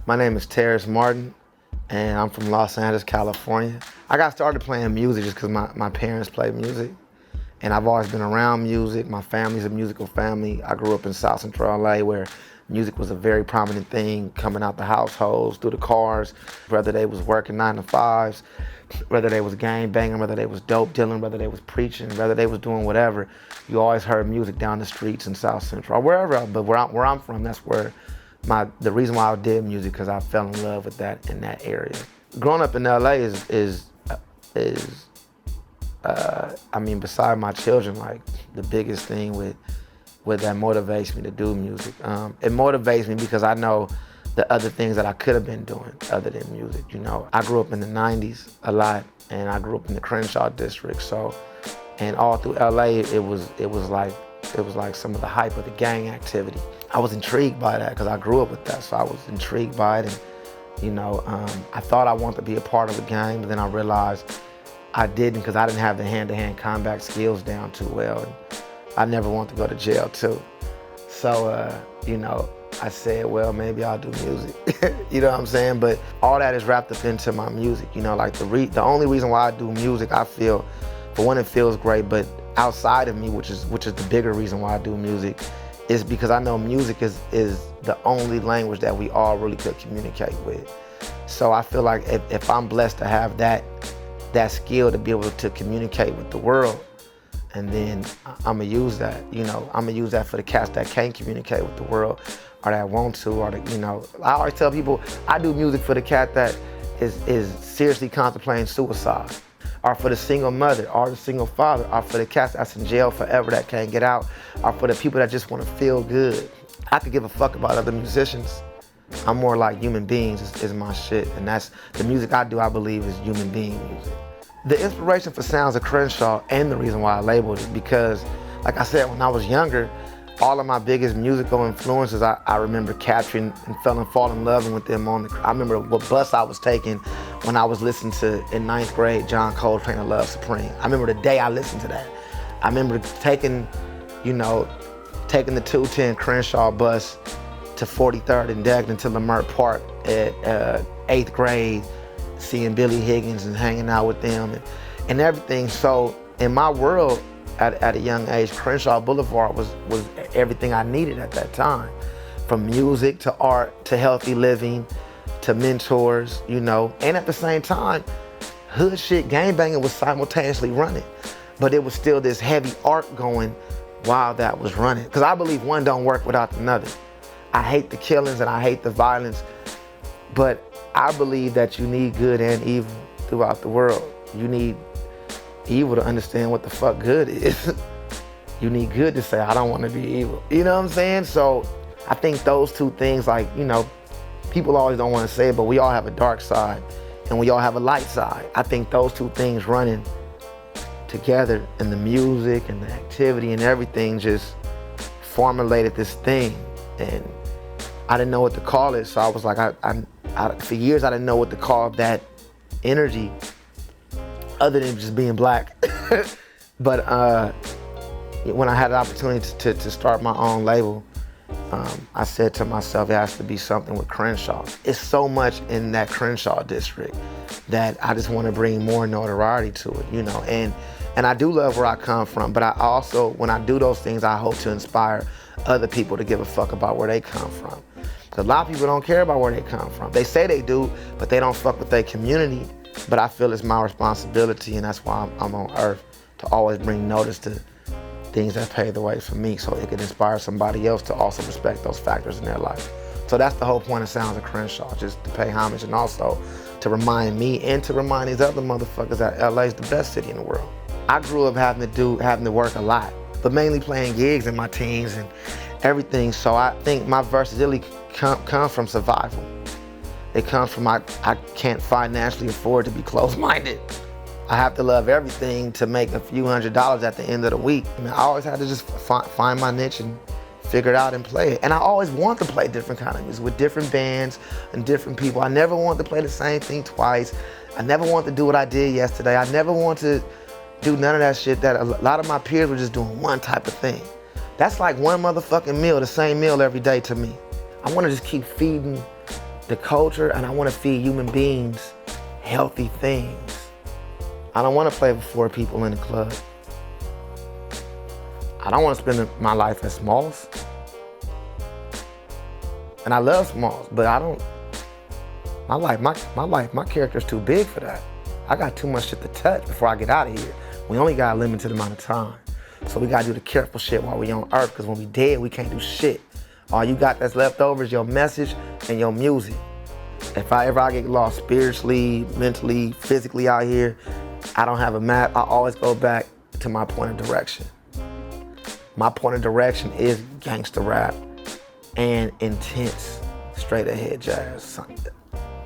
My name is Terrace Martin, and I'm from Los Angeles, California. I got started playing music just because my parents play music, and I've always been around music. My family's a musical family. I grew up in South Central LA where music was a very prominent thing coming out the households, through the cars, whether they was working 9 to 5s, whether they was gang banging, whether they was dope dealing, whether they was preaching, whether they was doing whatever. You always heard music down the streets in South Central, or wherever, but where I'm from, that's where the reason why I did music, because I fell in love with that in that area. Growing up in LA is I mean, beside my children, like the biggest thing with that motivates me to do music. It motivates me because I know the other things that I could have been doing other than music. You know, I grew up in the 90s a lot, and I grew up in the Crenshaw district. So, and all through LA, it was like some of the hype of the gang activity. I was intrigued by that because I grew up with that, so I was intrigued by it. And you know, I thought I wanted to be a part of a gang, but then I realized I didn't, because I didn't have the hand-to-hand combat skills down too well. And I never wanted to go to jail too. So, you know, I said, well, maybe I'll do music. You know what I'm saying? But all that is wrapped up into my music. You know, like the only reason why I do music, I feel, for one, it feels great, but outside of me, which is the bigger reason why I do music, is because I know music is the only language that we all really could communicate with. So I feel like if I'm blessed to have that skill to be able to communicate with the world, and then I'ma use that, you know, I'ma use that for the cats that can't communicate with the world, or that want to, or the, you know, I always tell people I do music for the cat that is seriously contemplating suicide, or for the single mother, or the single father, or for the cats that's in jail forever that can't get out, or for the people that just want to feel good. I could give a fuck about other musicians. I'm more like human beings is my shit, and that's the music I do, I believe, is human being music. The inspiration for Sounds of Crenshaw, and the reason why I labeled it, because like I said, when I was younger, all of my biggest musical influences, I remember capturing and falling in love with them I remember what bus I was taking when I was listening to, in 9th grade, John Coltrane and Love Supreme. I remember the day I listened to that. I remember taking the 210 Crenshaw bus to 43rd and Degnan to Lamert Park at 8th grade, seeing Billy Higgins and hanging out with them and everything. So in my world, at a young age, Crenshaw Boulevard was everything I needed at that time. From music to art to healthy living to mentors, you know. And at the same time, hood shit, gangbanging was simultaneously running. But it was still this heavy art going while that was running. Because I believe one don't work without another. I hate the killings and I hate the violence, but I believe that you need good and evil throughout the world. You need evil to understand what the fuck good is. You need good to say, I don't want to be evil. You know what I'm saying? So I think those two things, like, you know, people always don't want to say it, but we all have a dark side and we all have a light side. I think those two things running together in the music and the activity and everything just formulated this thing. And I didn't know what to call it, so I was like, for years I didn't know what to call that energy other than just being black. But when I had the opportunity to start my own label, I said to myself, it has to be something with Crenshaw. It's so much in that Crenshaw district that I just want to bring more notoriety to it, you know. And I do love where I come from, but I also, when I do those things, I hope to inspire other people to give a fuck about where they come from. Because a lot of people don't care about where they come from. They say they do, but they don't fuck with their community. But I feel it's my responsibility, and that's why I'm on earth, to always bring notice to things that pave the way for me, so it can inspire somebody else to also respect those factors in their life. So that's the whole point of Sounds of Crenshaw, just to pay homage and also to remind me and to remind these other motherfuckers that LA is the best city in the world. I grew up having to work a lot, but mainly playing gigs in my teens and everything. So I think my versatility comes from survival. It comes from I financially afford to be closed-minded. I have to love everything to make a few $100s at the end of the week. I mean, I always had to just find my niche and figure it out and play it. And I always want to play different kind of music with different bands and different people. I never want to play the same thing twice. I never want to do what I did yesterday. I never want to do none of that shit that a lot of my peers were just doing one type of thing. That's like one motherfucking meal, the same meal every day to me. I want to just keep feeding the culture, and I want to feed human beings healthy things. I don't want to play with 4 people in the club. I don't want to spend my life at Smalls. And I love Smalls, but I don't, my character's too big for that. I got too much shit to touch before I get out of here. We only got a limited amount of time. So we gotta do the careful shit while we on earth, because when we dead, we can't do shit. All you got that's left over is your message and your music. If I get lost spiritually, mentally, physically out here, I don't have a map. I always go back to my point of direction. My point of direction is gangster rap and intense, straight ahead jazz.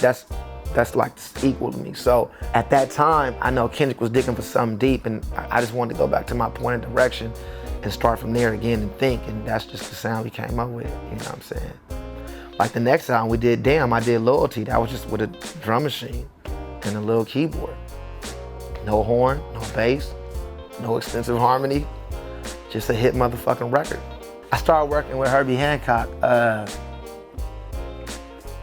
That's like equal to me. So at that time, I know Kendrick was digging for something deep, and I just wanted to go back to my point of direction and start from there again and think, and that's just the sound we came up with, you know what I'm saying? Like the next album we did, Damn, I did Loyalty. That was just with a drum machine and a little keyboard. No horn, no bass, no extensive harmony, just a hit motherfucking record. I started working with Herbie Hancock.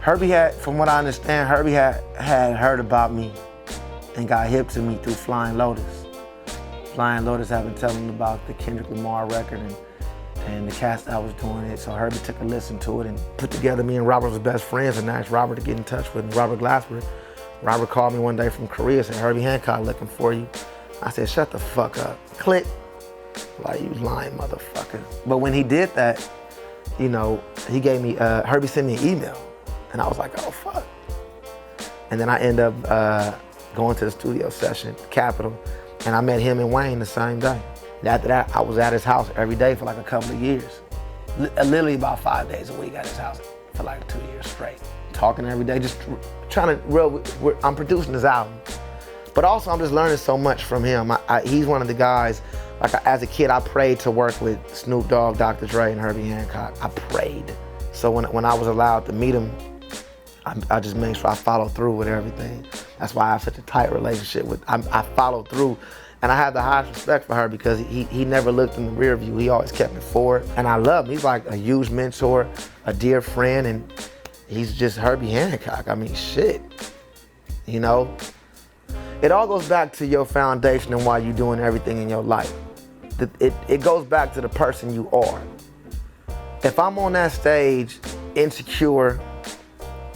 Herbie had, from what I understand, Herbie had heard about me and got hip to me through Flying Lotus. Flying Lotus had been telling him about the Kendrick Lamar record and the cast that was doing it. So Herbie took a listen to it and put together, me and Robert was best friends, and asked Robert to get in touch with me, Robert Glasper. Robert called me one day from Korea, said, Herbie Hancock looking for you. I said, shut the fuck up. Click. Like, you lying motherfucker. But when he did that, you know, he gave me, Herbie sent me an email. And I was like, oh, fuck. And then I end up going to the studio session, Capitol, and I met him and Wayne the same day. And after that, I was at his house every day for like a couple of years. Literally about 5 days a week at his house for like 2 years straight. Talking every day, just trying to, I'm producing his album. But also I'm just learning so much from him. He's one of the guys, like as a kid, I prayed to work with Snoop Dogg, Dr. Dre, and Herbie Hancock. I prayed. So when I was allowed to meet him, I just made sure I followed through with everything. That's why I have such a tight relationship with, I followed through. And I have the highest respect for her because he never looked in the rear view. He always kept me forward. And I love him. He's like a huge mentor, a dear friend, and he's just Herbie Hancock. I mean, shit, you know? It all goes back to your foundation and why you're doing everything in your life. It goes back to the person you are. If I'm on that stage, insecure,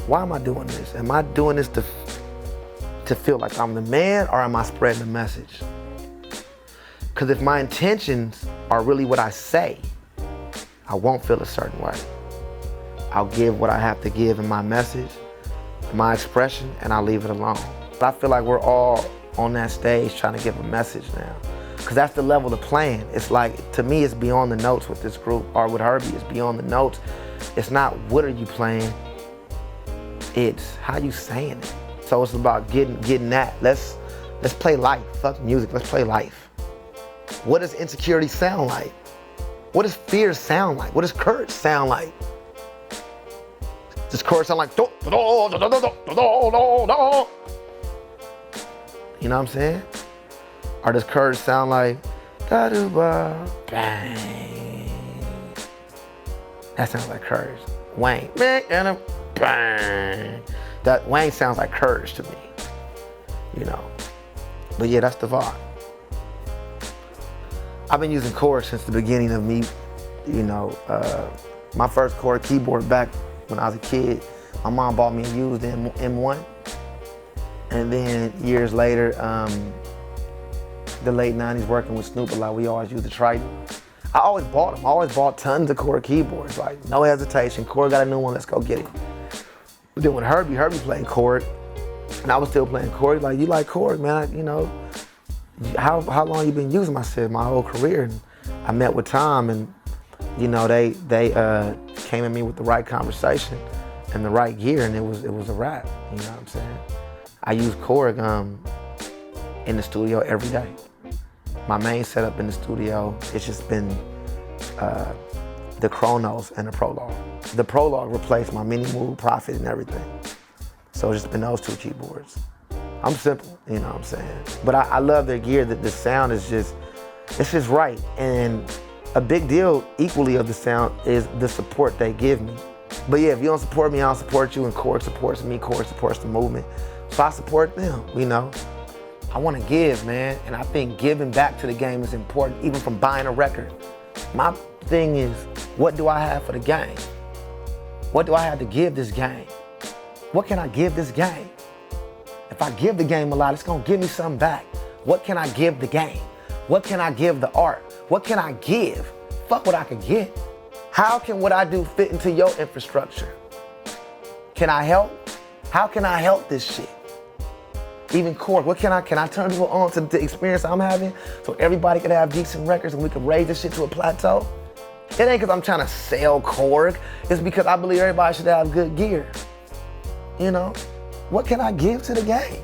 why am I doing this? Am I doing this to feel like I'm the man, or am I spreading the message? Because if my intentions are really what I say, I won't feel a certain way. I'll give what I have to give in my message, my expression, and I'll leave it alone. I feel like we're all on that stage trying to give a message now. Because that's the level of playing. It's like, to me, it's beyond the notes with this group, or with Herbie, it's beyond the notes. It's not what are you playing, it's how you saying it. So it's about getting that. Let's play life. Fuck music, let's play life. What does insecurity sound like? What does fear sound like? What does courage sound like? Does courage sound like do, do, do, do, do, do, do, do? You know what I'm saying? Or does courage sound like da do ba bang? That sounds like courage. Wayne, and a bang. That Wayne sounds like courage to me, you know. But yeah, that's the vibe. I've been using Korg since the beginning of me, you know. My first Korg keyboard back when I was a kid, my mom bought me a used M1. And then years later, the late 90s, working with Snoop a lot, we always used the Triton. I always bought them. I always bought tons of Korg keyboards, like no hesitation. Korg got a new one, let's go get it. But then when Herbie played Korg, and I was still playing Korg, like, you like Korg, man, you know, how long you been using them? I said, my whole career. And I met with Tom, and you know, they came at me with the right conversation and the right gear, and it was a wrap, you know what I'm saying? I use Korg in the studio every day. My main setup in the studio, it's just been the Chronos and the Prologue. The Prologue replaced my Mini Move, Prophet, and everything. So it's just been those two keyboards. I'm simple, you know what I'm saying? But I love their gear, that the sound is just, it's just right. And a big deal equally of the sound is the support they give me. But yeah, if you don't support me, I don't support you, and Korg supports me, Korg supports the movement. So I support them, you know? I wanna give, man, and I think giving back to the game is important, even from buying a record. My thing is, what do I have for the game? What do I have to give this game? What can I give this game? If I give the game a lot, it's gonna give me something back. What can I give the game? What can I give the art? What can I give? Fuck what I can get. How can what I do fit into your infrastructure? Can I help? How can I help this shit? Even Korg, what can I turn people on to the experience I'm having so everybody can have decent records and we can raise this shit to a plateau? It ain't because I'm trying to sell Korg. It's because I believe everybody should have good gear. You know, what can I give to the game?